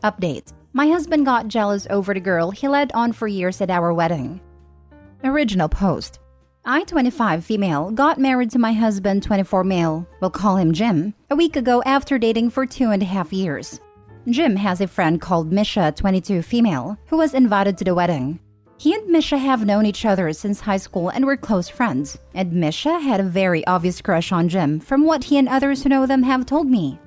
Update. My husband got jealous over the girl he led on for years at our wedding. Original post. I, 25 female, got married to my husband, 24 male, we'll call him Jim, a week ago after dating for 2.5 years. Jim has a friend called Misha, 22 female, who was invited to the wedding. He and Misha have known each other since high school and were close friends, and Misha had a very obvious crush on Jim from what he and others who know them have told me.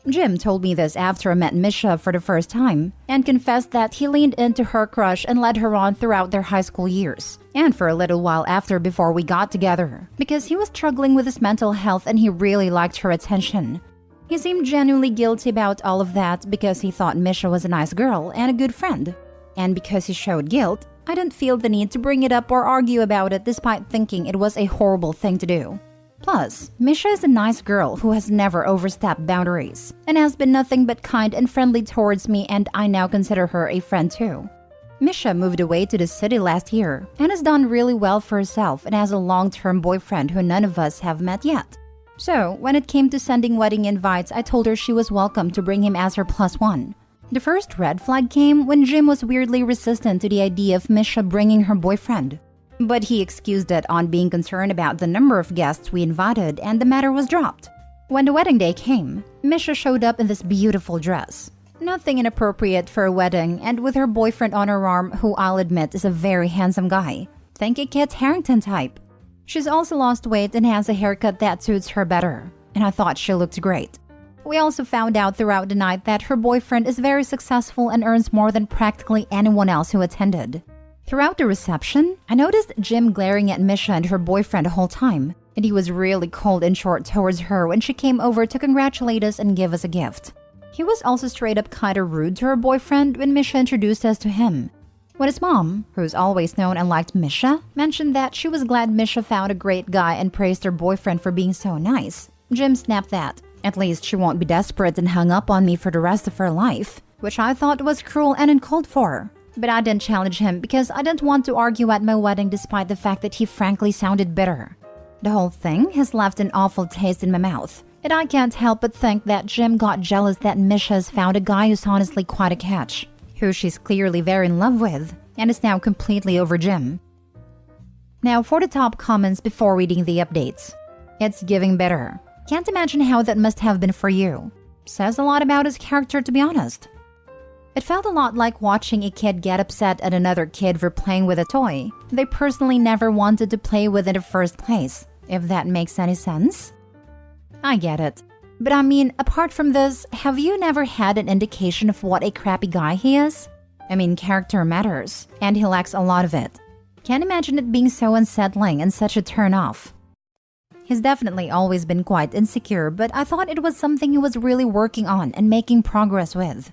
Jim told me this after I met Misha for the first time and confessed that he leaned into her crush and led her on throughout their high school years and for a little while after before we got together because he was struggling with his mental health and he really liked her attention. He seemed genuinely guilty about all of that because he thought Misha was a nice girl and a good friend. And because he showed guilt, I didn't feel the need to bring it up or argue about it despite thinking it was a horrible thing to do. Plus, Misha is a nice girl who has never overstepped boundaries and has been nothing but kind and friendly towards me, and I now consider her a friend too. Misha moved away to the city last year and has done really well for herself and has a long-term boyfriend who none of us have met yet. So, when it came to sending wedding invites, I told her she was welcome to bring him as her +1. The first red flag came when Jim was weirdly resistant to the idea of Misha bringing her boyfriend. But he excused it on being concerned about the number of guests we invited, and the matter was dropped. When the wedding day came, Misha showed up in this beautiful dress. Nothing inappropriate for a wedding, and with her boyfriend on her arm, who I'll admit is a very handsome guy. Think a Kit Harington type. She's also lost weight and has a haircut that suits her better, and I thought she looked great. We also found out throughout the night that her boyfriend is very successful and earns more than practically anyone else who attended. Throughout the reception, I noticed Jim glaring at Misha and her boyfriend the whole time, and he was really cold and short towards her when she came over to congratulate us and give us a gift. He was also straight up kinda rude to her boyfriend when Misha introduced us to him. When his mom, who's always known and liked Misha, mentioned that she was glad Misha found a great guy and praised her boyfriend for being so nice, Jim snapped that. At least she won't be desperate and hung up on me for the rest of her life, which I thought was cruel and uncalled for. But I didn't challenge him because I didn't want to argue at my wedding despite the fact that he frankly sounded bitter. The whole thing has left an awful taste in my mouth, and I can't help but think that Jim got jealous that Misha's found a guy who's honestly quite a catch, who she's clearly very in love with, and is now completely over Jim. Now for the top comments before reading the updates. It's giving bitter. Can't imagine how that must have been for you. Says a lot about his character, to be honest. It felt a lot like watching a kid get upset at another kid for playing with a toy they personally never wanted to play with in the first place, if that makes any sense. I get it. But I mean, apart from this, have you never had an indication of what a crappy guy he is? I mean, character matters, and he lacks a lot of it. Can't imagine it being so unsettling and such a turn-off. He's definitely always been quite insecure, but I thought it was something he was really working on and making progress with.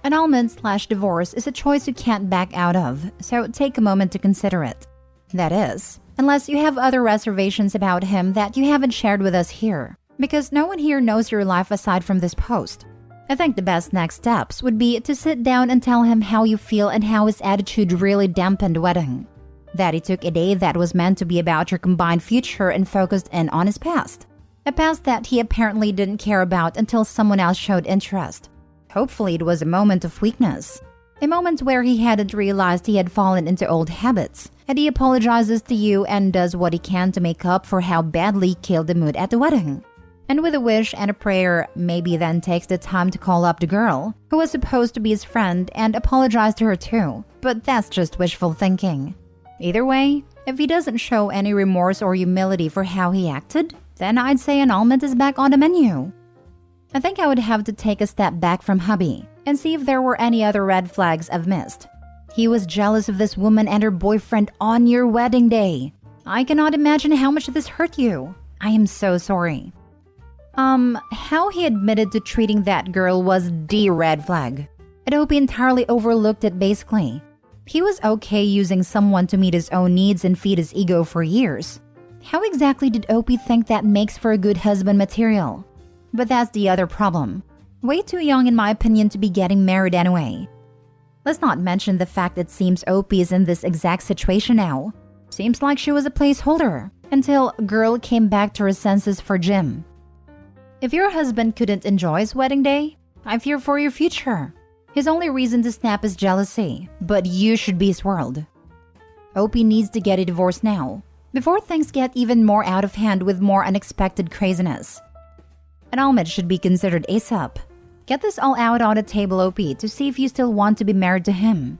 Annulment/divorce is a choice you can't back out of, so take a moment to consider it. That is, unless you have other reservations about him that you haven't shared with us here, because no one here knows your life aside from this post. I think the best next steps would be to sit down and tell him how you feel and how his attitude really dampened the wedding. That he took a day that was meant to be about your combined future and focused in on his past. A past that he apparently didn't care about until someone else showed interest. Hopefully it was a moment of weakness. A moment where he hadn't realized he had fallen into old habits, and he apologizes to you and does what he can to make up for how badly he killed the mood at the wedding. And with a wish and a prayer, maybe then takes the time to call up the girl, who was supposed to be his friend, and apologize to her too. But that's just wishful thinking. Either way, if he doesn't show any remorse or humility for how he acted, then I'd say annulment is back on the menu. I think I would have to take a step back from hubby and see if there were any other red flags I've missed. He was jealous of this woman and her boyfriend on your wedding day. I cannot imagine how much this hurt you. I am so sorry. How he admitted to treating that girl was the red flag. I hope he entirely overlooked it basically. He was okay using someone to meet his own needs and feed his ego for years. How exactly did Opie think that makes for a good husband material? But that's the other problem. Way too young in my opinion to be getting married anyway. Let's not mention the fact it seems Opie is in this exact situation now. Seems like she was a placeholder. until girl came back to her senses for Jim. If your husband couldn't enjoy his wedding day, I fear for your future. His only reason to snap is jealousy, but you should be his world. Opie needs to get a divorce now, before things get even more out of hand with more unexpected craziness. Annulment should be considered ASAP. Get this all out on the table, Opie, to see if you still want to be married to him.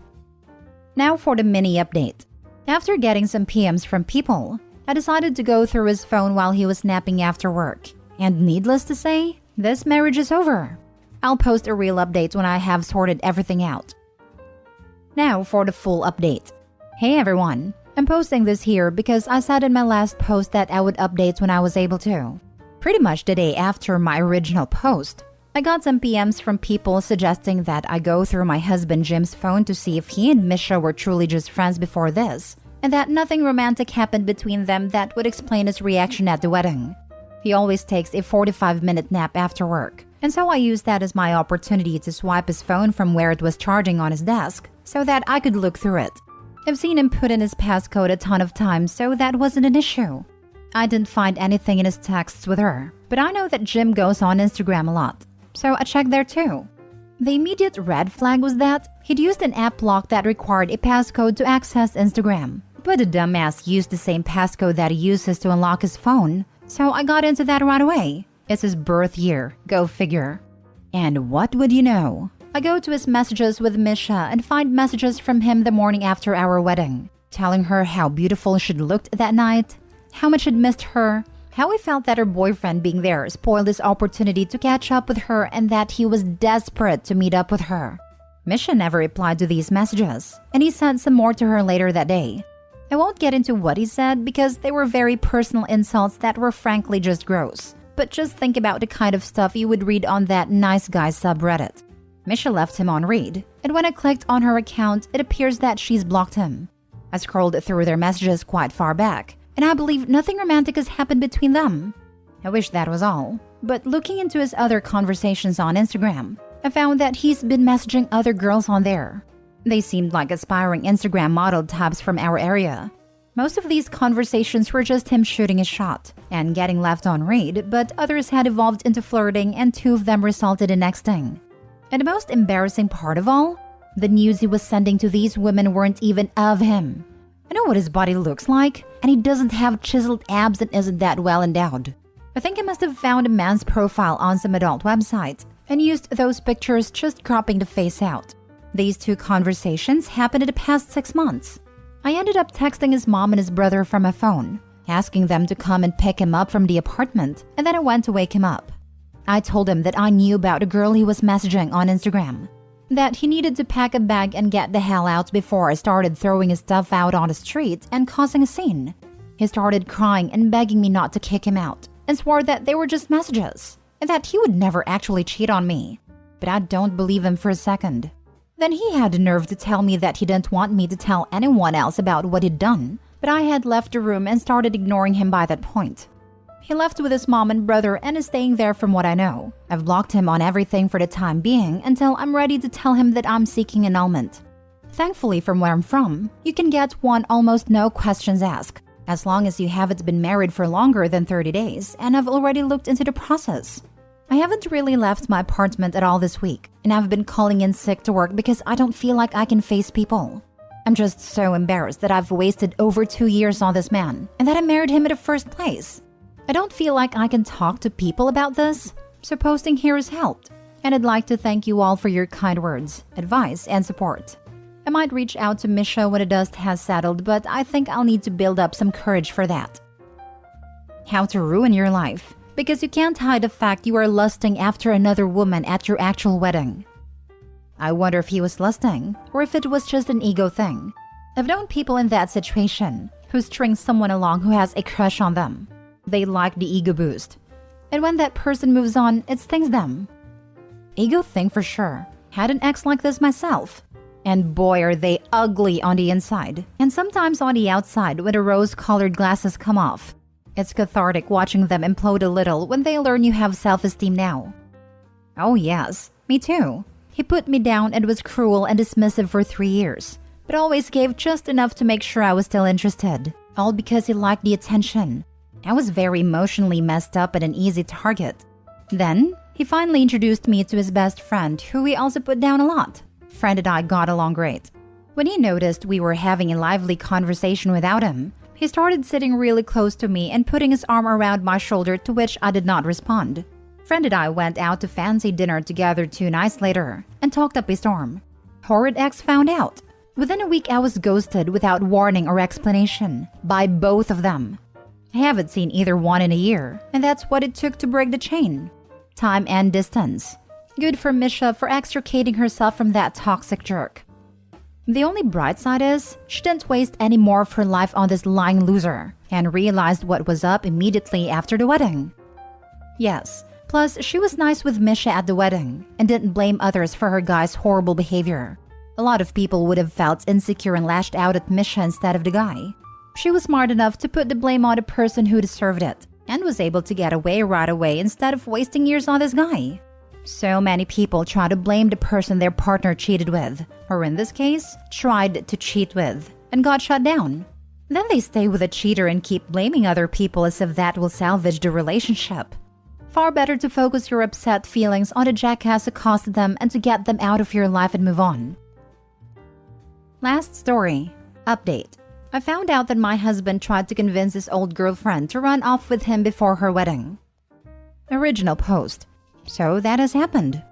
Now for the mini update. After getting some PMs from people, I decided to go through his phone while he was napping after work. And needless to say, this marriage is over. I'll post a real update when I have sorted everything out. Now for the full update. Hey everyone, I'm posting this here because I said in my last post that I would update when I was able to. Pretty much the day after my original post, I got some PMs from people suggesting that I go through my husband Jim's phone to see if he and Misha were truly just friends before this, and that nothing romantic happened between them that would explain his reaction at the wedding. He always takes a 45-minute nap after work, and so I used that as my opportunity to swipe his phone from where it was charging on his desk so that I could look through it. I've seen him put in his passcode a ton of times, so that wasn't an issue. I didn't find anything in his texts with her, but I know that Jim goes on Instagram a lot, so I checked there too. The immediate red flag was that he'd used an app lock that required a passcode to access Instagram, but the dumbass used the same passcode that he uses to unlock his phone, so I got into that right away. It's his birth year, go figure. And what would you know? I go to his messages with Misha and find messages from him the morning after our wedding, telling her how beautiful she'd looked that night, how much he'd missed her, how he felt that her boyfriend being there spoiled his opportunity to catch up with her, and that he was desperate to meet up with her. Misha never replied to these messages, and he sent some more to her later that day. I won't get into what he said because they were very personal insults that were frankly just gross, but just think about the kind of stuff you would read on that nice guy subreddit. Misha left him on read, and when I clicked on her account, it appears that she's blocked him. I scrolled through their messages quite far back, and I believe nothing romantic has happened between them. I wish that was all, but looking into his other conversations on Instagram, I found that he's been messaging other girls on there. They seemed like aspiring Instagram model types from our area. Most of these conversations were just him shooting a shot and getting left on read, but others had evolved into flirting, and 2 of them resulted in nexting. And the most embarrassing part of all, the news he was sending to these women weren't even of him. I know what his body looks like, and he doesn't have chiseled abs and isn't that well endowed. I think I must have found a man's profile on some adult website and used those pictures, just cropping the face out. These 2 conversations happened in the past 6 months. I ended up texting his mom and his brother from my phone, asking them to come and pick him up from the apartment, and then I went to wake him up. I told him that I knew about a girl he was messaging on Instagram, that he needed to pack a bag and get the hell out before I started throwing his stuff out on the street and causing a scene. He started crying and begging me not to kick him out, and swore that they were just messages, and that he would never actually cheat on me. But I don't believe him for a second. Then he had the nerve to tell me that he didn't want me to tell anyone else about what he'd done, but I had left the room and started ignoring him by that point. He left with his mom and brother and is staying there from what I know. I've blocked him on everything for the time being until I'm ready to tell him that I'm seeking annulment. Thankfully, from where I'm from, you can get one almost no questions asked, as long as you haven't been married for longer than 30 days, and I've already looked into the process. I haven't really left my apartment at all this week, and I've been calling in sick to work because I don't feel like I can face people. I'm just so embarrassed that I've wasted over 2 years on this man, and that I married him in the first place. I don't feel like I can talk to people about this, so posting here has helped, and I'd like to thank you all for your kind words, advice, and support. I might reach out to Misha when the dust has settled, but I think I'll need to build up some courage for that. How to ruin your life, because you can't hide the fact you are lusting after another woman at your actual wedding. I wonder if he was lusting, or if it was just an ego thing. I've known people in that situation who string someone along who has a crush on them. They like the ego boost. And when that person moves on, it stings them. Ego thing for sure. Had an ex like this myself. And boy, are they ugly on the inside. And sometimes on the outside when the rose-colored glasses come off. It's cathartic watching them implode a little when they learn you have self-esteem now. Oh yes, me too. He put me down and was cruel and dismissive for 3 years, but always gave just enough to make sure I was still interested. all because he liked the attention. I was very emotionally messed up and an easy target. Then, he finally introduced me to his best friend, who he also put down a lot. Friend and I got along great. When he noticed we were having a lively conversation without him, he started sitting really close to me and putting his arm around my shoulder, to which I did not respond. Friend and I went out to fancy dinner together 2 nights later and talked up a storm. Horrid ex found out. Within a week, I was ghosted without warning or explanation by both of them. I haven't seen either one in a year, and that's what it took to break the chain. Time and distance. Good for Misha for extricating herself from that toxic jerk. The only bright side is, she didn't waste any more of her life on this lying loser and realized what was up immediately after the wedding. Yes, plus she was nice with Misha at the wedding and didn't blame others for her guy's horrible behavior. A lot of people would have felt insecure and lashed out at Misha instead of the guy. She was smart enough to put the blame on the person who deserved it and was able to get away right away instead of wasting years on this guy. So many people try to blame the person their partner cheated with, or in this case, tried to cheat with, and got shut down. Then they stay with a cheater and keep blaming other people as if that will salvage the relationship. Far better to focus your upset feelings on the jackass who caused them and to get them out of your life and move on. Last story. Update. I found out that my husband tried to convince his old girlfriend to run off with him before her wedding. Original post. So that has happened.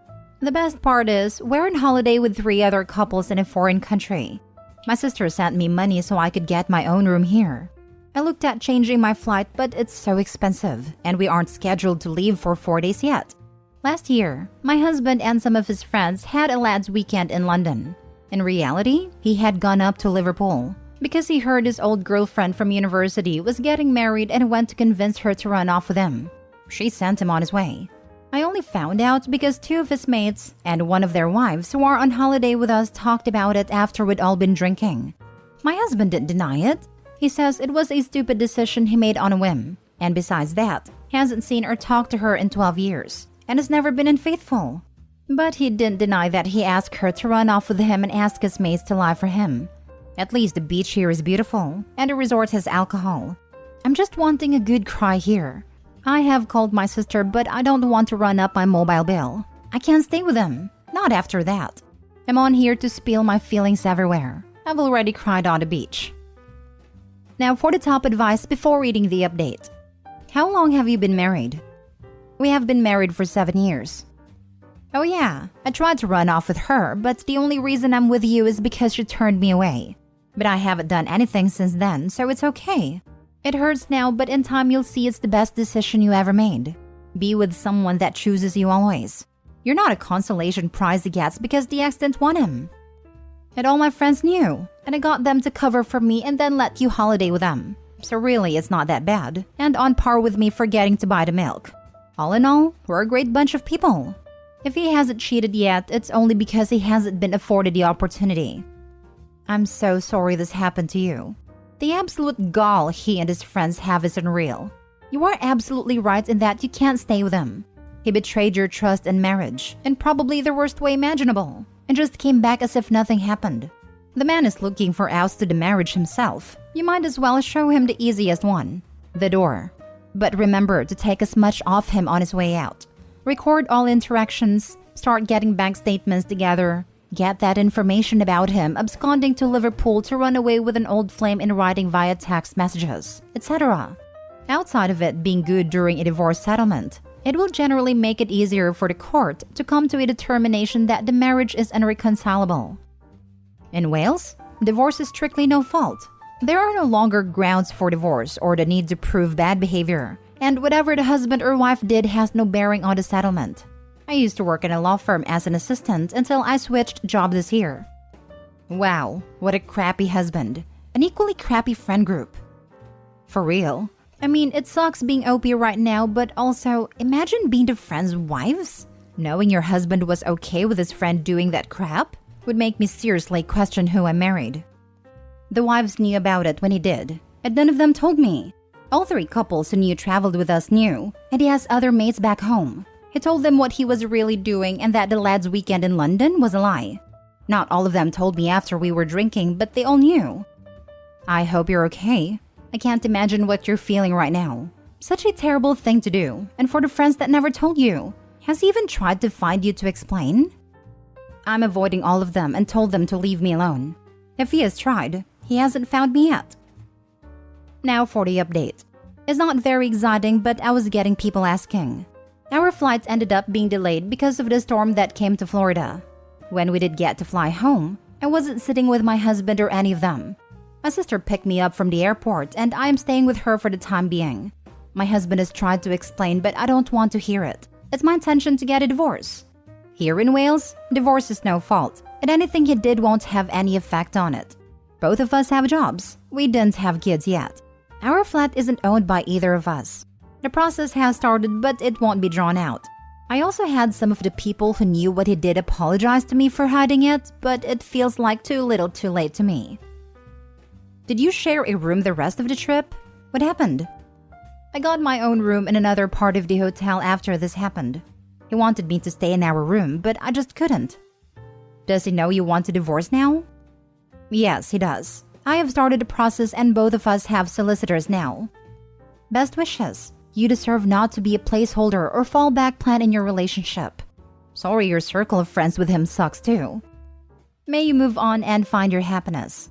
The best part is, we're on holiday with 3 other couples in a foreign country. My sister sent me money so I could get my own room here. I looked at changing my flight, but it's so expensive, and we aren't scheduled to leave for 4 days yet. Last year, my husband and some of his friends had a lads' weekend in London. In reality, he had gone up to Liverpool because he heard his old girlfriend from university was getting married and went to convince her to run off with him. She sent him on his way. I only found out because 2 of his mates and one of their wives who are on holiday with us talked about it after we'd all been drinking. My husband didn't deny it. He says it was a stupid decision he made on a whim, and besides that, he hasn't seen or talked to her in 12 years and has never been unfaithful. But he didn't deny that he asked her to run off with him and ask his mates to lie for him. At least the beach here is beautiful, and the resort has alcohol. I'm just wanting a good cry here. I have called my sister, but I don't want to run up my mobile bill. I can't stay with him. Not after that. I'm on here to spill my feelings everywhere. I've already cried on the beach. Now for the top advice before reading the update. How long have you been married? We have been married for 7 years. Oh yeah, I tried to run off with her, but the only reason I'm with you is because she turned me away. But I haven't done anything since then, so it's okay. It hurts now, but in time you'll see it's the best decision you ever made. Be with someone that chooses you always. You're not a consolation prize he gets because the ex didn't want him. And all my friends knew, and I got them to cover for me and then let you holiday with them. So really, it's not that bad, and on par with me forgetting to buy the milk. All in all, we're a great bunch of people. If he hasn't cheated yet, it's only because he hasn't been afforded the opportunity. I'm so sorry this happened to you. The absolute gall he and his friends have is unreal. You are absolutely right in that you can't stay with him. He betrayed your trust and marriage, in probably the worst way imaginable, and just came back as if nothing happened. The man is looking for outs to the marriage himself. You might as well show him the easiest one, the door. But remember to take as much off him on his way out. Record all interactions, start getting bank statements together, get that information about him absconding to Liverpool to run away with an old flame in writing via text messages, etc. Outside of it being good during a divorce settlement, it will generally make it easier for the court to come to a determination that the marriage is irreconcilable. In Wales, divorce is strictly no fault. There are no longer grounds for divorce or the need to prove bad behavior, and whatever the husband or wife did has no bearing on the settlement. I used to work in a law firm as an assistant until I switched jobs this year. Wow, what a crappy husband. An equally crappy friend group. For real. I mean, it sucks being OP right now, but also, imagine being the friends' wives? Knowing your husband was okay with his friend doing that crap would make me seriously question who I married. The wives knew about it when he did, and none of them told me. All 3 couples who knew traveled with us knew, and he has other mates back home. He told them what he was really doing and that the lads' weekend in London was a lie. Not all of them told me after we were drinking, but they all knew. I hope you're okay. I can't imagine what you're feeling right now. Such a terrible thing to do, and for the friends that never told you. Has he even tried to find you to explain? I'm avoiding all of them and told them to leave me alone. If he has tried, he hasn't found me yet. Now for the update. It's not very exciting, but I was getting people asking. Our flight ended up being delayed because of the storm that came to Florida. When we did get to fly home, I wasn't sitting with my husband or any of them. My sister picked me up from the airport and I am staying with her for the time being. My husband has tried to explain, but I don't want to hear it. It's my intention to get a divorce. Here in Wales, divorce is no fault, and anything he did won't have any effect on it. Both of us have jobs. We didn't have kids yet. Our flat isn't owned by either of us. The process has started, but it won't be drawn out. I also had some of the people who knew what he did apologize to me for hiding it, but it feels like too little too late to me. Did you share a room the rest of the trip? What happened? I got my own room in another part of the hotel after this happened. He wanted me to stay in our room, but I just couldn't. Does he know you want to divorce now? Yes, he does. I have started the process and both of us have solicitors now. Best wishes. You deserve not to be a placeholder or fallback plan in your relationship. Sorry your circle of friends with him sucks too. May you move on and find your happiness.